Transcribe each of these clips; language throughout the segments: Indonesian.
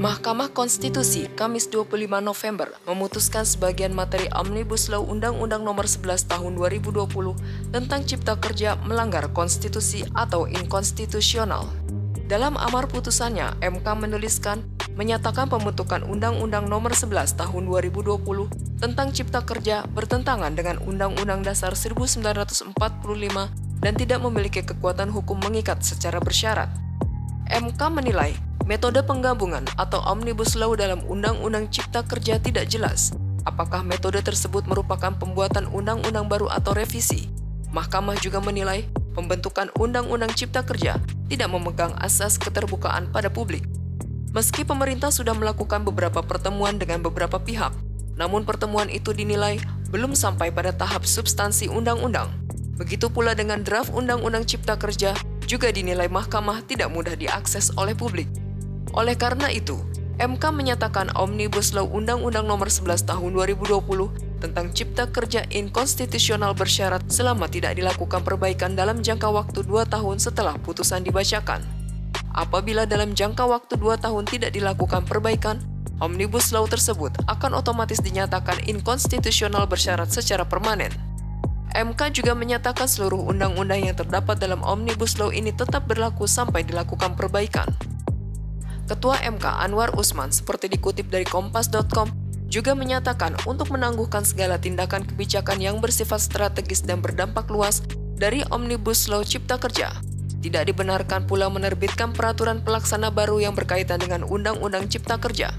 Mahkamah Konstitusi Kamis 25 November memutuskan sebagian materi Omnibus Law Undang-Undang Nomor 11 Tahun 2020 tentang Cipta Kerja melanggar konstitusi atau inkonstitusional. Dalam amar putusannya, MK menuliskan menyatakan pembentukan Undang-Undang Nomor 11 Tahun 2020 tentang Cipta Kerja bertentangan dengan Undang-Undang Dasar 1945 dan tidak memiliki kekuatan hukum mengikat secara bersyarat. MK menilai metode penggabungan atau Omnibus Law dalam Undang-Undang Cipta Kerja tidak jelas. Apakah metode tersebut merupakan pembuatan undang-undang baru atau revisi? Mahkamah juga menilai pembentukan Undang-Undang Cipta Kerja tidak memegang asas keterbukaan pada publik. Meski pemerintah sudah melakukan beberapa pertemuan dengan beberapa pihak, namun pertemuan itu dinilai belum sampai pada tahap substansi undang-undang. Begitu pula dengan draft Undang-Undang Cipta Kerja juga dinilai mahkamah tidak mudah diakses oleh publik. Oleh karena itu, MK menyatakan Omnibus Law Undang-Undang Nomor 11 Tahun 2020 tentang Cipta Kerja inkonstitusional bersyarat selama tidak dilakukan perbaikan dalam jangka waktu 2 tahun setelah putusan dibacakan. Apabila dalam jangka waktu 2 tahun tidak dilakukan perbaikan, Omnibus Law tersebut akan otomatis dinyatakan inkonstitusional bersyarat secara permanen. MK juga menyatakan seluruh undang-undang yang terdapat dalam Omnibus Law ini tetap berlaku sampai dilakukan perbaikan. Ketua MK Anwar Usman seperti dikutip dari Kompas.com juga menyatakan untuk menangguhkan segala tindakan kebijakan yang bersifat strategis dan berdampak luas dari Omnibus Law Cipta Kerja. Tidak dibenarkan pula menerbitkan peraturan pelaksana baru yang berkaitan dengan Undang-Undang Cipta Kerja.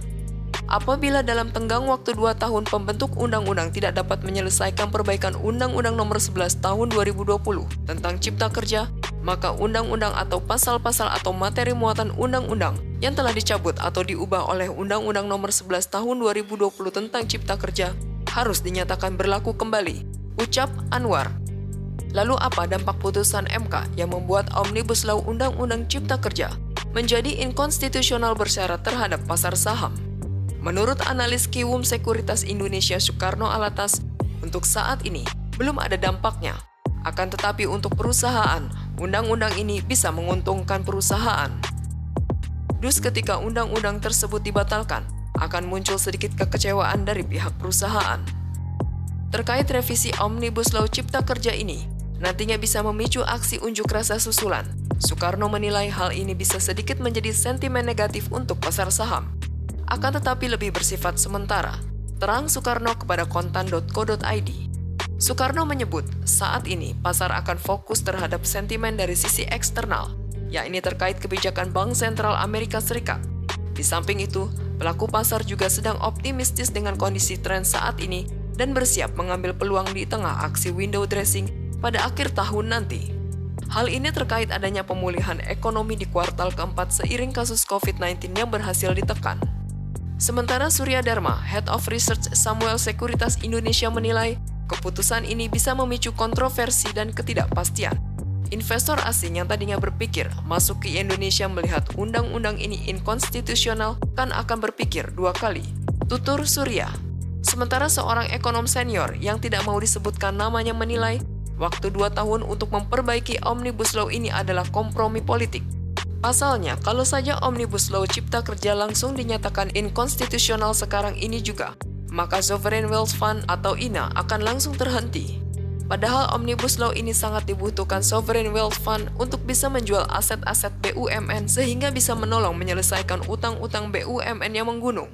Apabila dalam tenggang waktu 2 tahun pembentuk undang-undang tidak dapat menyelesaikan perbaikan Undang-Undang Nomor 11 Tahun 2020 tentang Cipta Kerja, maka undang-undang atau pasal-pasal atau materi muatan undang-undang yang telah dicabut atau diubah oleh Undang-Undang Nomor 11 Tahun 2020 tentang Cipta Kerja harus dinyatakan berlaku kembali, ucap Anwar. Lalu apa dampak putusan MK yang membuat Omnibus Law Undang-Undang Cipta Kerja menjadi inkonstitusional bersyarat terhadap pasar saham? Menurut analis Kiwum Sekuritas Indonesia Soekarno Alatas, untuk saat ini belum ada dampaknya. Akan tetapi untuk perusahaan, undang-undang ini bisa menguntungkan perusahaan. Dus ketika undang-undang tersebut dibatalkan, akan muncul sedikit kekecewaan dari pihak perusahaan. Terkait revisi Omnibus Law Cipta Kerja ini, nantinya bisa memicu aksi unjuk rasa susulan. Soekarno menilai hal ini bisa sedikit menjadi sentimen negatif untuk pasar saham. Akan tetapi lebih bersifat sementara, terang Soekarno kepada kontan.co.id. Soekarno menyebut saat ini pasar akan fokus terhadap sentimen dari sisi eksternal, yakni terkait kebijakan Bank Sentral Amerika Serikat. Di samping itu, pelaku pasar juga sedang optimistis dengan kondisi tren saat ini dan bersiap mengambil peluang di tengah aksi window dressing pada akhir tahun nanti. Hal ini terkait adanya pemulihan ekonomi di kuartal keempat seiring kasus COVID-19 yang berhasil ditekan. Sementara Surya Dharma, Head of Research Samuel Sekuritas Indonesia menilai keputusan ini bisa memicu kontroversi dan ketidakpastian. Investor asing yang tadinya berpikir masuk ke Indonesia melihat undang-undang ini inkonstitusional kan akan berpikir 2 kali, tutur Surya. Sementara seorang ekonom senior yang tidak mau disebutkan namanya menilai waktu 2 tahun untuk memperbaiki Omnibus Law ini adalah kompromi politik. Pasalnya, kalau saja Omnibus Law Cipta Kerja langsung dinyatakan inkonstitusional sekarang ini juga, maka Sovereign Wealth Fund atau INA akan langsung terhenti. Padahal Omnibus Law ini sangat dibutuhkan Sovereign Wealth Fund untuk bisa menjual aset-aset BUMN sehingga bisa menolong menyelesaikan utang-utang BUMN yang menggunung.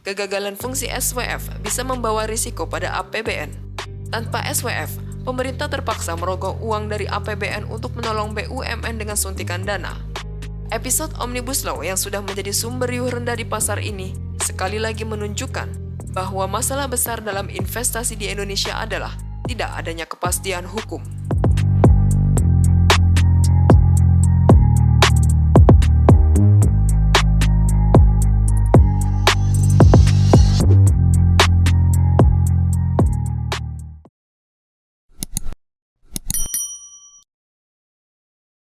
Kegagalan fungsi SWF bisa membawa risiko pada APBN. Tanpa SWF, pemerintah terpaksa merogoh uang dari APBN untuk menolong BUMN dengan suntikan dana. Episode Omnibus Law yang sudah menjadi sumber riuh rendah di pasar ini sekali lagi menunjukkan bahwa masalah besar dalam investasi di Indonesia adalah tidak adanya kepastian hukum.